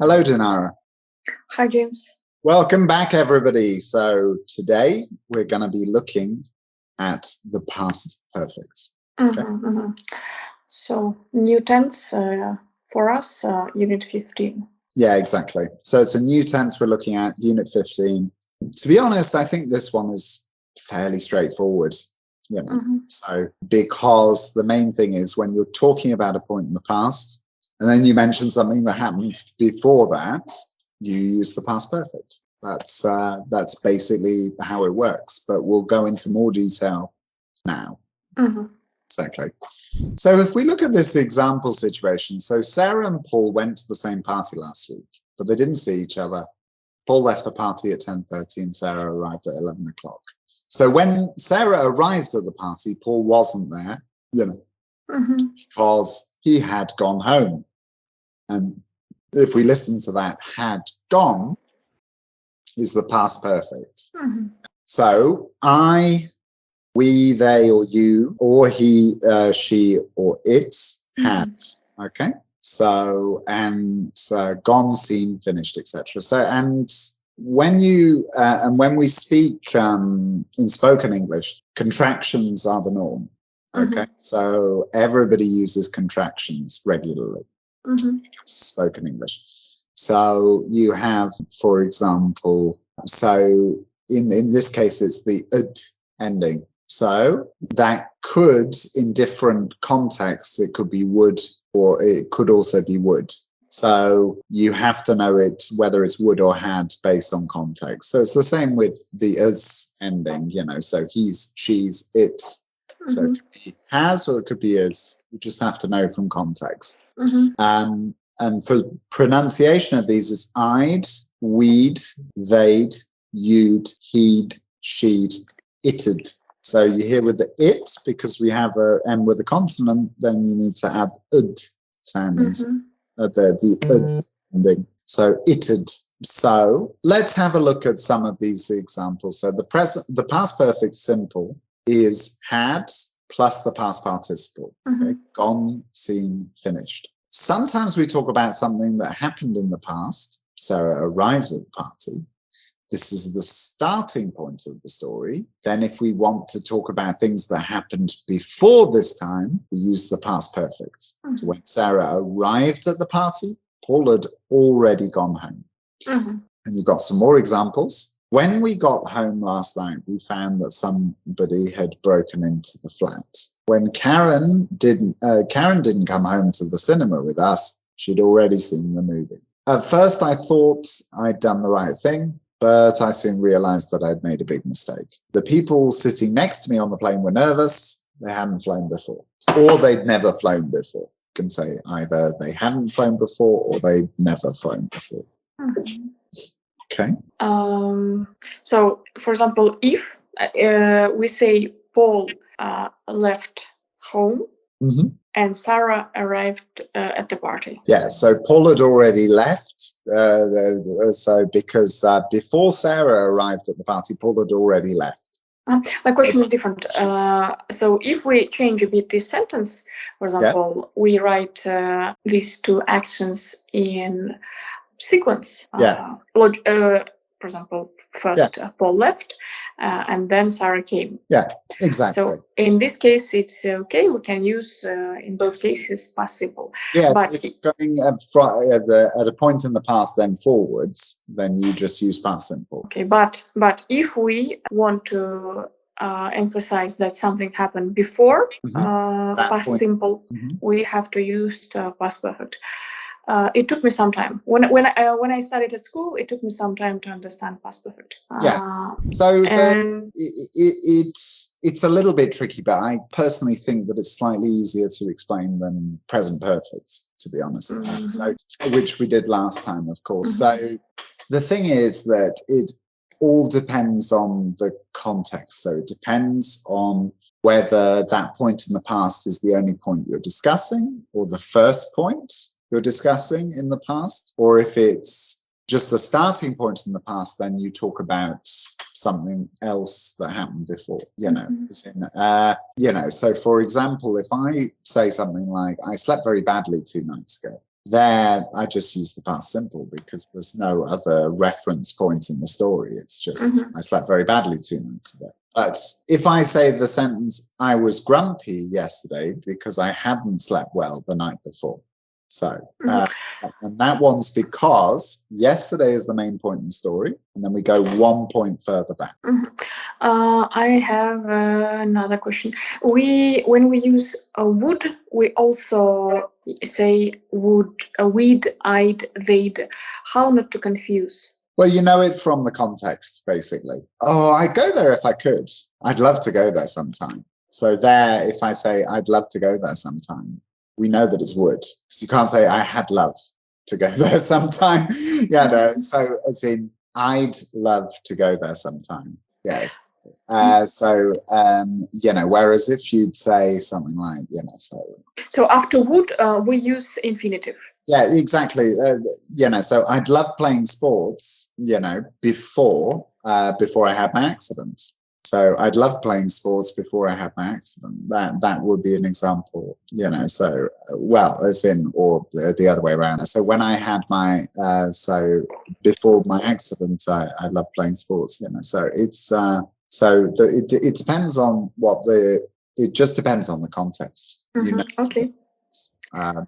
Hello, Dinara. Hi, James. Welcome back, everybody. So today we're going to be looking at the past perfect. Okay? So new tense for us, Unit 15. Yeah, exactly. So it's a new tense we're looking at, Unit 15. To be honest, I think this one is fairly straightforward. So because the main thing is when you're talking about a point in the past and then you mention something that happened before that, you use the past perfect. That's basically how it works, but we'll go into more detail now. Exactly. So if we look at this example situation, so Sarah and Paul went to the same party last week, but they didn't see each other. Paul left the party at 10:30 and Sarah arrived at 11 o'clock. So when Sarah arrived at the party, Paul wasn't there, because he had gone home. And if we listen to that, had gone is the past perfect. So I, we, they, or you, or he, she, or it had. Okay. So, and gone, seen, finished, etc. So, and when you when we speak in spoken English, contractions are the norm. Okay. So everybody uses contractions regularly. Spoken English. So you have, for example, so in this case, it's the "ed" ending. So that could, in different contexts, it could be would, or it could also be would. So you have to know it, whether it's would or had, based on context. So it's the same with the "as" ending, so he's, she's, it's. So it could be has or it could be is. You just have to know from context. And for pronunciation of these, it's I'd, we'd, they'd, you'd, he'd, she'd, it'd. So you hear with the it, because we have a M with a consonant, then you need to add ud soundings. The ending. So it'd. So let's have a look at some of these examples. So the past perfect simple is had plus the past participle. Okay? Gone, seen, finished. Sometimes we talk about something that happened in the past. Sarah arrived at the party. This is the starting point of the story. Then if we want to talk about things that happened before this time, we use the past perfect. So when Sarah arrived at the party, Paul had already gone home. And you've got some more examples. When we got home last night, we found that somebody had broken into the flat. When Karen didn't come home to the cinema with us, she'd already seen the movie. At first, I thought I'd done the right thing, but I soon realized that I'd made a big mistake. The people sitting next to me on the plane were nervous. They hadn't flown before, or they'd never flown before. You can say either they hadn't flown before or they'd never flown before. Okay. So, for example, if we say Paul left home and Sarah arrived at the party. Yeah, so Paul had already left. So because before Sarah arrived at the party, Paul had already left. My question is different. So if we change a bit this sentence, for example, we write these two actions in sequence. For example, first Paul left and then Sarah came. Yeah, exactly. So in this case, it's okay. We can use in both cases possible. Yes, but if you're going at a point in the past, then forwards, then you just use past simple. Okay, but if we want to emphasize that something happened before past simple, we have to use past perfect. It took me some time. When I studied at school, it took me some time to understand past perfect. So it's a little bit tricky, but I personally think that it's slightly easier to explain than present perfect, to be honest. So, which we did last time, of course. So the thing is that it all depends on the context. So it depends on whether that point in the past is the only point you're discussing or the first point you're discussing in the past, or if it's just the starting point in the past, then you talk about something else that happened before, so for example, if I say something like, I slept very badly 2 nights ago, there I just use the past simple because there's no other reference point in the story. It's just I slept very badly 2 nights ago. But if I say the sentence, I was grumpy yesterday because I hadn't slept well the night before. So, and that one's because yesterday is the main point in the story, and then we go 1 point further back. I have another question. When we use would, we also say would, we'd, I'd, they'd. How not to confuse? Well, you know it from the context, basically. Oh, I'd go there if I could. I'd love to go there sometime. So there, if I say I'd love to go there sometime, we know that it's would. So you can't say I had love to go there sometime. Yeah, no. So as in, I'd love to go there sometime. Yes. So, you know, whereas if you'd say something like, you know, so after would, we use infinitive. Yeah, exactly. You know, so I'd love playing sports, you know, before I had my accident. So I'd love playing sports before I had my accident. That would be an example, you know, so, well, as in, or the other way around. So when I had my, so before my accident, I loved playing sports, you know, so it's, it depends on it just depends on the context. You know? Okay.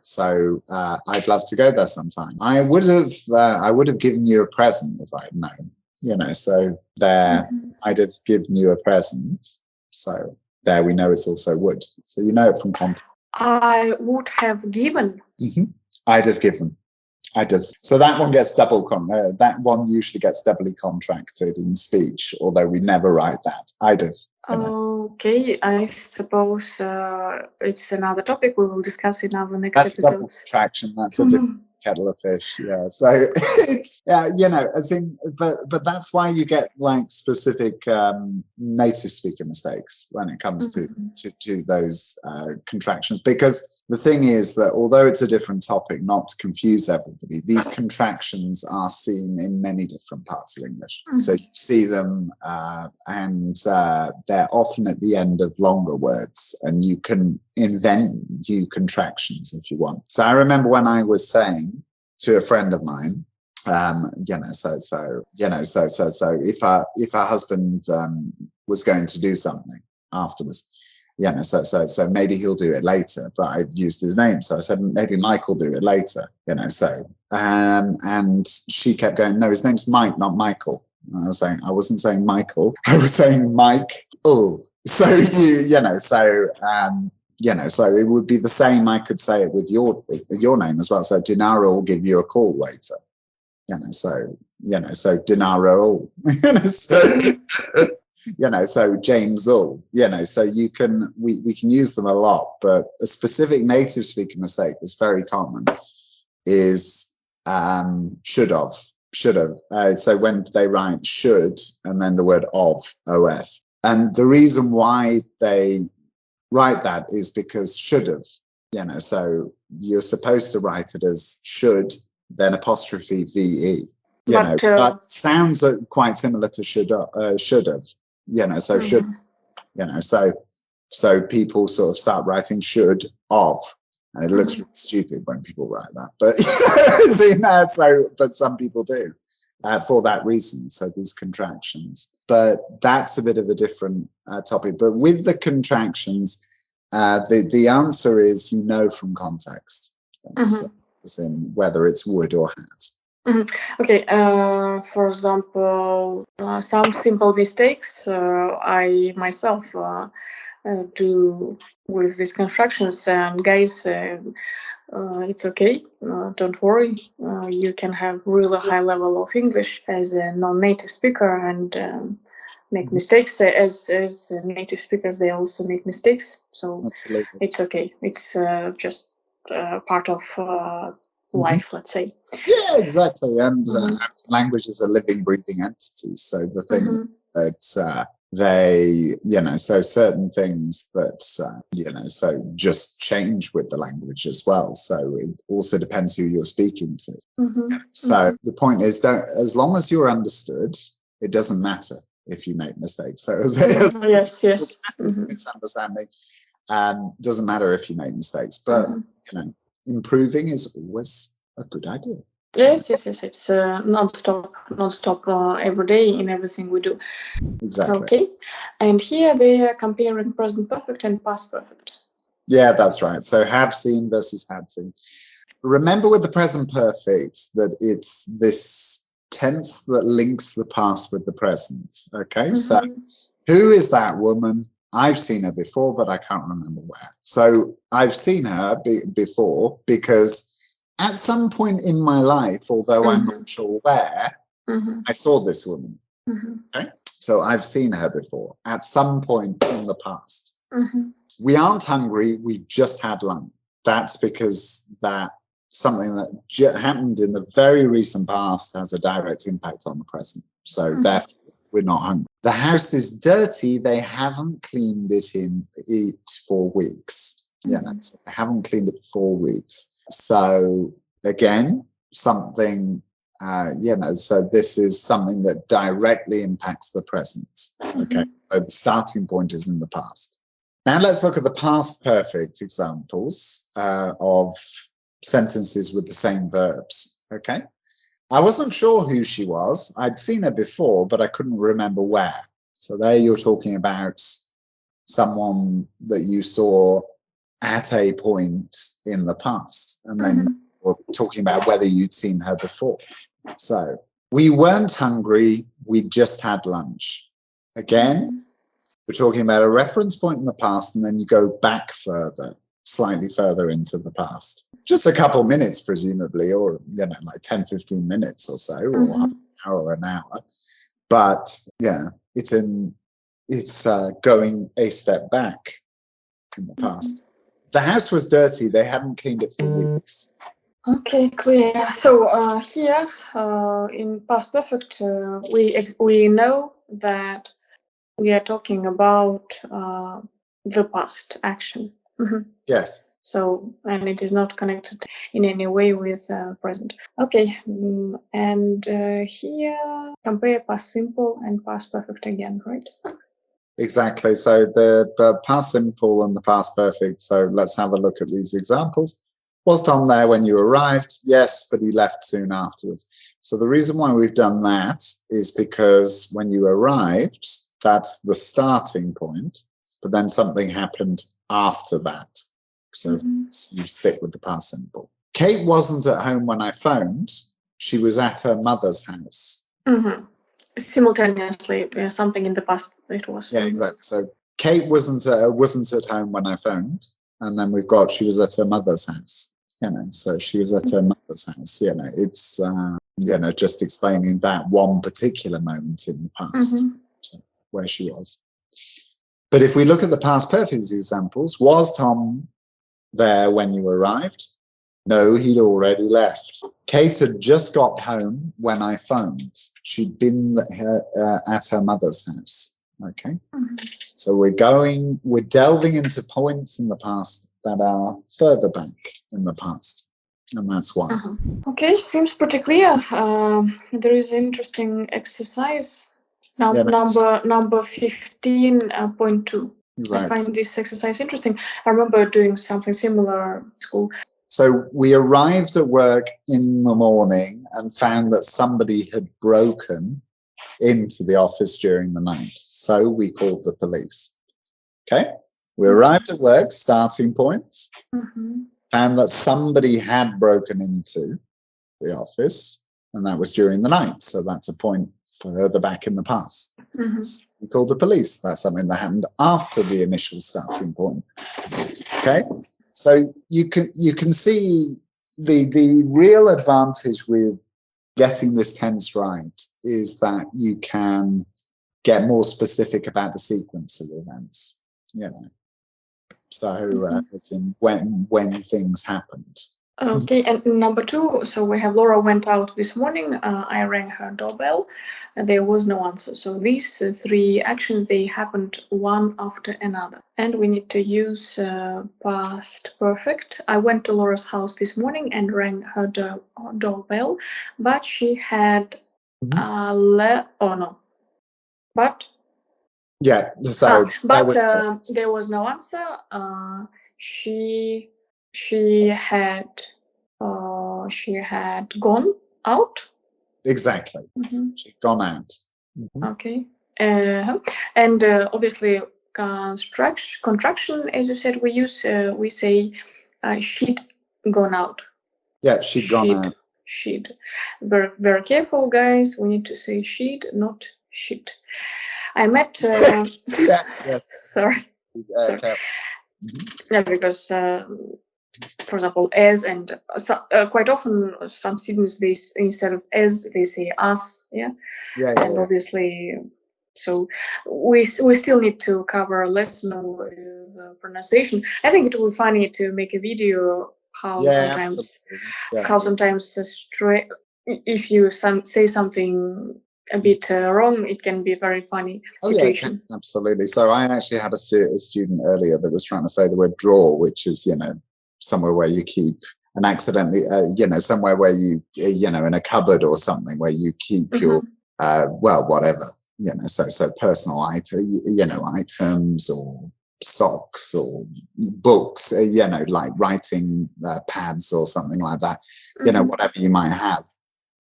So I'd love to go there sometime. I would have given you a present if I had known, you know, so there I'd have given you a present. So there we know it's also would. So you know it from context. I would have given. I'd have given. I'd have. So that one gets that one usually gets doubly contracted in speech, although we never write that. I'd have. Okay, I suppose it's another topic we will discuss in our next episode. That's double contraction. That's a different kettle of fish. Yeah. So it's you know, as in, but that's why you get like specific native speaker mistakes when it comes to those contractions, because the thing is that although it's a different topic, not to confuse everybody, these contractions are seen in many different parts of English. So you see them and they're often at the end of longer words, and you can invent new contractions if you want. So I remember when I was saying to a friend of mine, you know, so if our husband was going to do something afterwards, you know, so maybe he'll do it later, but I used his name, so I said maybe Mike will do it later, you know. So and she kept going, no, his name's Mike, not Michael. And I wasn't saying Michael, I was saying Mike. Oh, so you know, so you know, so it would be the same. I could say it with your name as well. So Dinara will give you a call later. You know, so Dinara, you know, so you know, so James Ull, you know, so we can use them a lot, but a specific native speaker mistake that's very common is should have. So when they write should and then the word of, and the reason why they write that is because should have, you know, so you're supposed to write it as should, then apostrophe VE, you know, that sounds quite similar to should have, you know, so should, you know, so people sort of start writing should of, and it looks really stupid when people write that, but see that, but some people do for that reason. So these contractions, but that's a bit of a different topic. But with the contractions, the answer is, you know, from context, so, as in whether it's would or had. Okay, for example, some simple mistakes I myself do with these constructions, and guys, it's okay, don't worry, you can have really high level of English as a non-native speaker and make mistakes. As native speakers, they also make mistakes, so Absolutely. it's okay, it's just part of life, let's say. Yeah, exactly. And language is a living, breathing entity. So the thing is that they, you know, so certain things that, you know, so just change with the language as well. So it also depends who you're speaking to. So the point is, as long as you're understood, it doesn't matter if you make mistakes. So yes. Misunderstanding, doesn't matter if you make mistakes, but you know, improving is always a good idea. Yes. It's non-stop every day in everything we do. Exactly. Okay. And here they are comparing present perfect and past perfect. Yeah, that's right. So have seen versus had seen. Remember with the present perfect that it's this tense that links the past with the present. Okay, so who is that woman? I've seen her before, but I can't remember where. So I've seen her before because at some point in my life, although I'm not sure where, I saw this woman. Okay, so I've seen her before at some point in the past. We aren't hungry. We've just had lunch. That's because that something that happened in the very recent past has a direct impact on the present. So therefore, we're not hungry. The house is dirty. They haven't cleaned it for weeks. So they haven't cleaned it for weeks. So again, something, so this is something that directly impacts the present. Okay, so the starting point is in the past. Now let's look at the past perfect examples of sentences with the same verbs. Okay, I wasn't sure who she was. I'd seen her before, but I couldn't remember where. So there you're talking about someone that you saw at a point in the past, and then we're talking about whether you'd seen her before. So we weren't hungry. We just had lunch. Again, we're talking about a reference point in the past, and then you go back further, slightly further into the past. Just a couple minutes, presumably, or, like 10, 15 minutes or so, or half an hour or an hour. But, yeah, it's going a step back in the past. The house was dirty. They hadn't cleaned it for weeks. Okay, clear. So here in past perfect, we know that we are talking about the past action. Yes. So, and it is not connected in any way with present. Okay, and here compare past simple and past perfect again, right? Exactly. So the past simple and the past perfect. So let's have a look at these examples. Was Tom there when you arrived? Yes, but he left soon afterwards. So the reason why we've done that is because when you arrived, that's the starting point, but then something happened after that. So you stick with the past simple. Kate wasn't at home when I phoned. She was at her mother's house. Simultaneously, something in the past it was. Yeah, exactly. So Kate wasn't at home when I phoned, and then we've got she was at her mother's house. So she was at her mother's house. It's just explaining that one particular moment in the past, where she was. But if we look at the past perfect examples, was Tom there when you arrived? No, he'd already left. Kate had just got home when I phoned. She'd been at her mother's house. Okay. So we're delving into points in the past that are further back in the past. And that's why. Okay, seems pretty clear. There is an interesting exercise. Number 15.2. Exactly. I find this exercise interesting. I remember doing something similar at school. So we arrived at work in the morning and found that somebody had broken into the office during the night. So we called the police. Okay? We arrived at work, starting point, found that somebody had broken into the office, and that was during the night. So that's a point further back in the past. We called the police. That's something that happened after the initial starting point. Okay? So you can see the real advantage with getting this tense right is that you can get more specific about the sequence of events. So it's in when things happened. Okay, and number 2, so we have Laura went out this morning. I rang her doorbell, and there was no answer. So these 3 actions, they happened one after another, and we need to use past perfect. I went to Laura's house this morning and rang her doorbell, but she had but yeah. So there was no answer. She she had gone out. Exactly. She'd gone out. Okay. And obviously contraction, as you said, we say she'd gone out. Yeah, she'd gone out. She'd. Very, very careful, guys. We need to say she'd, not she'd. I met. Yes. Sorry. Careful. Yeah, because for example, as and quite often some students they instead of as they say us. Yeah. And obviously, so we still need to cover a lesson with pronunciation. I think it will be funny to make a video how sometimes if you say something a bit wrong, it can be a very funny situation. Yeah, absolutely. So I actually had a student earlier that was trying to say the word drawer, which is, somewhere where you keep, and accidentally, somewhere where you, in a cupboard or something where you keep your, whatever, so personal items or socks or books, like writing pads or something like that, whatever you might have,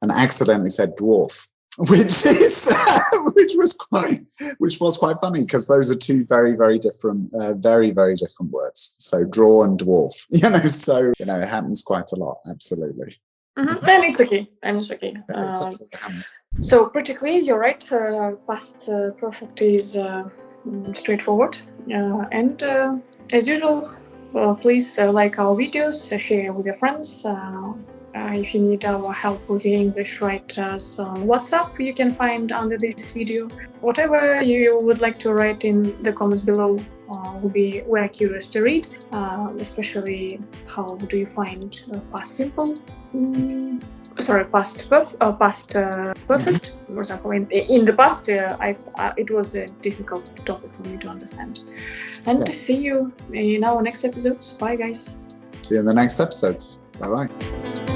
and accidentally said dwarf, which was quite funny because those are two very, very different words. So draw and dwarf, so it happens quite a lot. Absolutely. And it's okay. So pretty clear, you're right. Past perfect is straightforward. And as usual, please like our videos, share with your friends. If you need our help with your English, write us on WhatsApp. You can find under this video. Whatever you would like to write in the comments below, we're curious to read. Especially how do you find past simple? Past perfect. For example, in the past, it was a difficult topic for me to understand. And see you in our next episodes. Bye, guys. See you in the next episodes. Bye-bye.